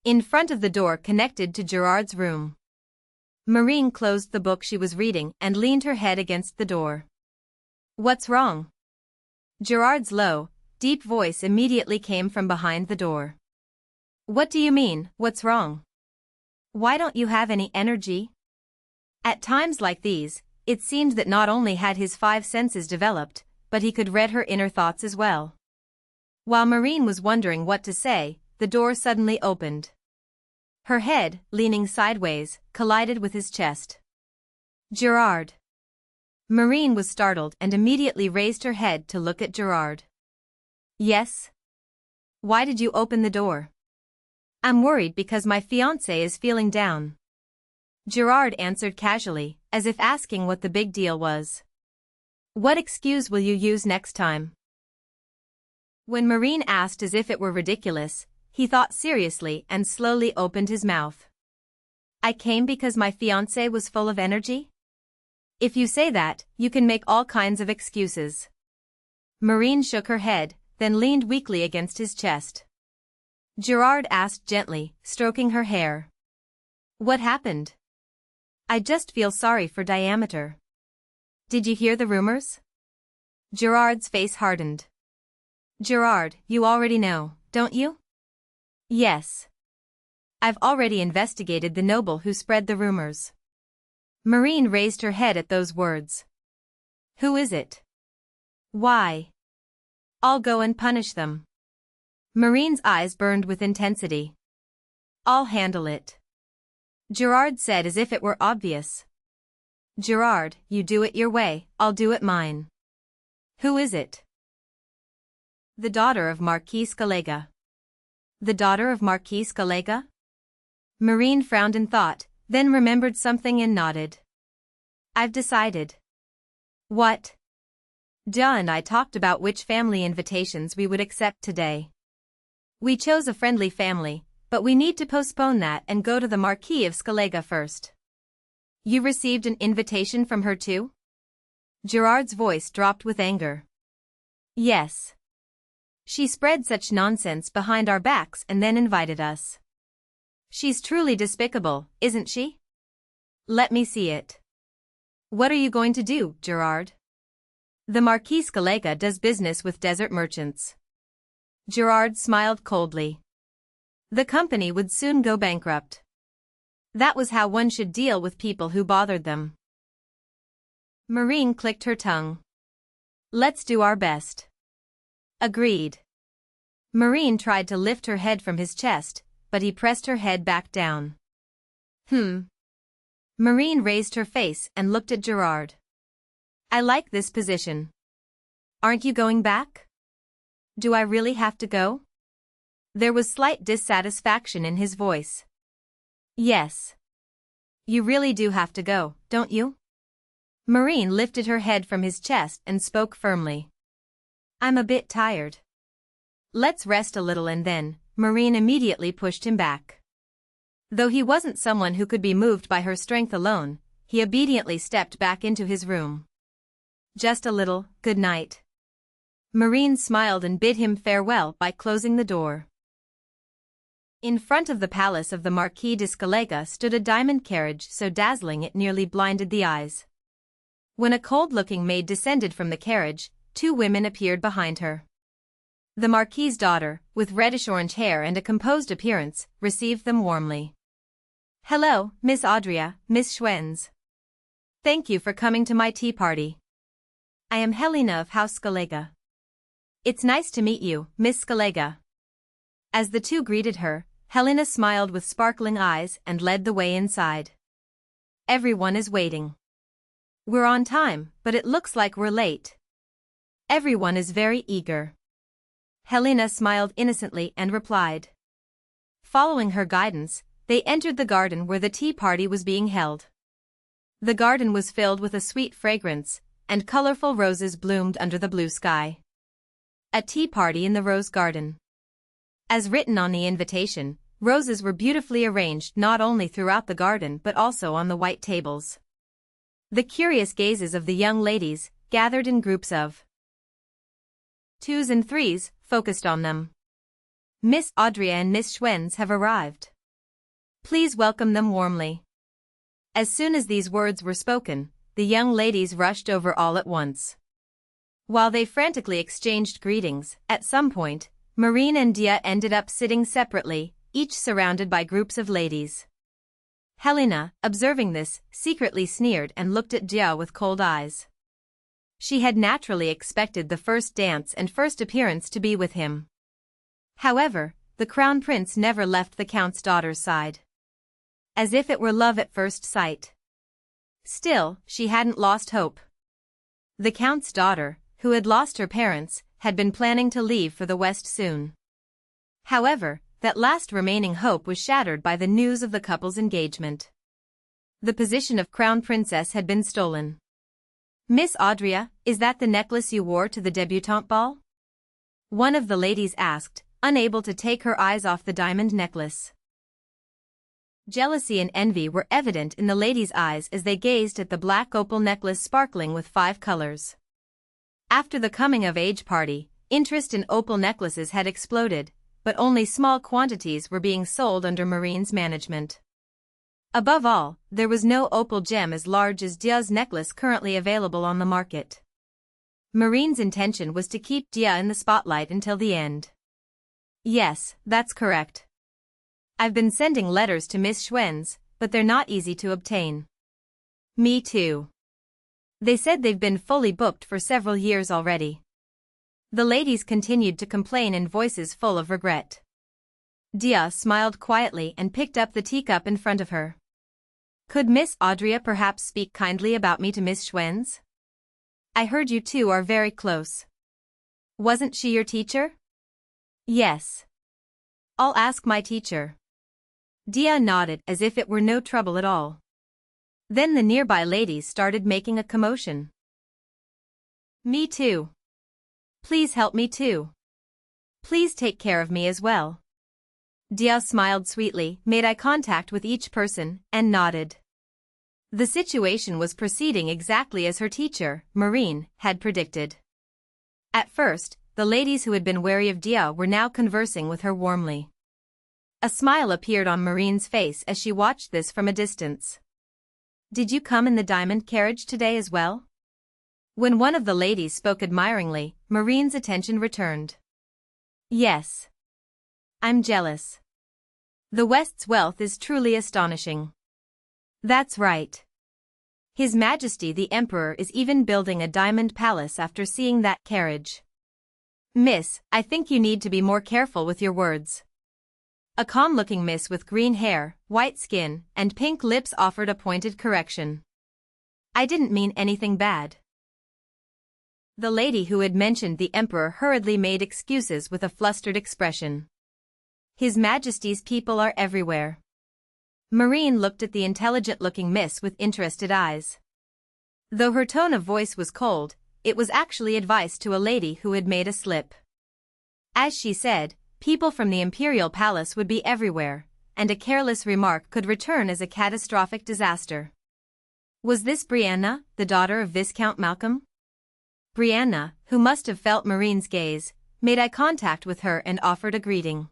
in front of the door connected to Gerard's room. Marin closed the book she was reading and leaned her head against the door. "What's wrong?" Gerard's low, deep voice immediately came from behind the door. "What do you mean, what's wrong? Why don't you have any energy?" At times like these, it seemed that not only had his five senses developed, but he could read her inner thoughts as well. While Marin was wondering what to say, the door suddenly opened. Her head, leaning sideways, collided with his chest. "Gerard." Marin was startled and immediately raised her head to look at Gerard. "Yes? Why did you open the door?" "I'm worried because my fiancé is feeling down." Gerard answered casually, as if asking what the big deal was. "What excuse will you use next time?" When Marin asked as if it were ridiculous, he thought seriously and slowly opened his mouth. "I came because my fiancé was full of energy?" "If you say that, you can make all kinds of excuses." Marin shook her head, then leaned weakly against his chest. Gerard asked gently, stroking her hair. "What happened?" "I just feel sorry for Diameter." "Did you hear the rumors?" Gerard's face hardened. "Gerard, you already know, don't you?" "Yes. I've already investigated the noble who spread the rumors." Marin raised her head at those words. "Who is it?" "Why? I'll go and punish them." Marin's eyes burned with intensity. "I'll handle it," Gerard said as if it were obvious. "Gerard, you do it your way, I'll do it mine." "Who is it?" "The daughter of Marquis Scallega." "The daughter of Marquis Scallega?" Marin frowned in thought, then remembered something and nodded. "I've decided." "What?" "Ja and I talked about which family invitations we would accept today. We chose a friendly family, but we need to postpone that and go to the Marquis of Scallega first." "You received an invitation from her too?" Gerard's voice dropped with anger. "Yes. She spread such nonsense behind our backs and then invited us. She's truly despicable, isn't she?" "Let me see it." "What are you going to do, Gerard?" "The Marquis Scallega does business with desert merchants." Gerard smiled coldly. The company would soon go bankrupt. That was how one should deal with people who bothered them. Marin clicked her tongue. "Let's do our best." "Agreed." Marin tried to lift her head from his chest, but he pressed her head back down. Marin raised her face and looked at Gerard. "I like this position. Aren't you going back?" "Do I really have to go?" There was slight dissatisfaction in his voice. "Yes. You really do have to go, don't you?" Marin lifted her head from his chest and spoke firmly. "I'm a bit tired. Let's rest a little," and then, Marin immediately pushed him back. Though he wasn't someone who could be moved by her strength alone, he obediently stepped back into his room. "Just a little, good night." Marin smiled and bid him farewell by closing the door. In front of the palace of the Marquis de Scallega stood a diamond carriage so dazzling it nearly blinded the eyes. When a cold-looking maid descended from the carriage, two women appeared behind her. The Marquis's daughter, with reddish-orange hair and a composed appearance, received them warmly. "Hello, Miss Audria, Miss Schwenz. Thank you for coming to my tea party. I am Helena of House Scallega." "It's nice to meet you, Miss Scallega." As the two greeted her, Helena smiled with sparkling eyes and led the way inside. "Everyone is waiting. We're on time, but it looks like we're late." "Everyone is very eager." Helena smiled innocently and replied. Following her guidance, they entered the garden where the tea party was being held. The garden was filled with a sweet fragrance, and colorful roses bloomed under the blue sky. A tea party in the rose garden. As written on the invitation, roses were beautifully arranged not only throughout the garden but also on the white tables. The curious gazes of the young ladies, gathered in groups of 2s and 3s, focused on them. "Miss Audria and Miss Schwenz have arrived." Please welcome them warmly." As soon as these words were spoken, the young ladies rushed over all at once. While they frantically exchanged greetings, at some point, Marin and Dia ended up sitting separately, each surrounded by groups of ladies. Helena, observing this, secretly sneered and looked at Dia with cold eyes. She had naturally expected the first dance and first appearance to be with him. However, the crown prince never left the count's daughter's side. As if it were love at first sight. Still, she hadn't lost hope. The count's daughter, who had lost her parents, had been planning to leave for the West soon. However, that last remaining hope was shattered by the news of the couple's engagement. The position of crown princess had been stolen. "Miss Audria, is that the necklace you wore to the debutante ball?" one of the ladies asked, unable to take her eyes off the diamond necklace. Jealousy and envy were evident in the ladies' eyes as they gazed at the black opal necklace sparkling with 5 colors. After the coming-of-age party, interest in opal necklaces had exploded, but only small quantities were being sold under Marin's management. Above all, there was no opal gem as large as Dia's necklace currently available on the market. Marin's intention was to keep Dia in the spotlight until the end. "Yes, that's correct. I've been sending letters to Miss Schwenz, but they're not easy to obtain." "Me too. They said they've been fully booked for several years already." The ladies continued to complain in voices full of regret. Dia smiled quietly and picked up the teacup in front of her. "Could Miss Audria perhaps speak kindly about me to Miss Schwenz? I heard you two are very close. Wasn't she your teacher?" "Yes. I'll ask my teacher." Dia nodded as if it were no trouble at all. Then the nearby ladies started making a commotion. "Me too. Please help me too. Please take care of me as well." Dia smiled sweetly, made eye contact with each person, and nodded. The situation was proceeding exactly as her teacher, Marin, had predicted. At first, the ladies who had been wary of Dia were now conversing with her warmly. A smile appeared on Marin's face as she watched this from a distance. "Did you come in the diamond carriage today as well?" When one of the ladies spoke admiringly, Marin's attention returned. "Yes. I'm jealous. The West's wealth is truly astonishing." "That's right. His Majesty the Emperor is even building a diamond palace after seeing that carriage." "Miss, I think you need to be more careful with your words." A calm-looking miss with green hair, white skin, and pink lips offered a pointed correction. "I didn't mean anything bad." The lady who had mentioned the Emperor hurriedly made excuses with a flustered expression. "His Majesty's people are everywhere." Marin looked at the intelligent-looking miss with interested eyes. Though her tone of voice was cold, it was actually advice to a lady who had made a slip. As she said, people from the imperial palace would be everywhere, and a careless remark could return as a catastrophic disaster. Was this Brianna, the daughter of Viscount Malcolm? Brianna, who must have felt Marin's gaze, made eye contact with her and offered a greeting.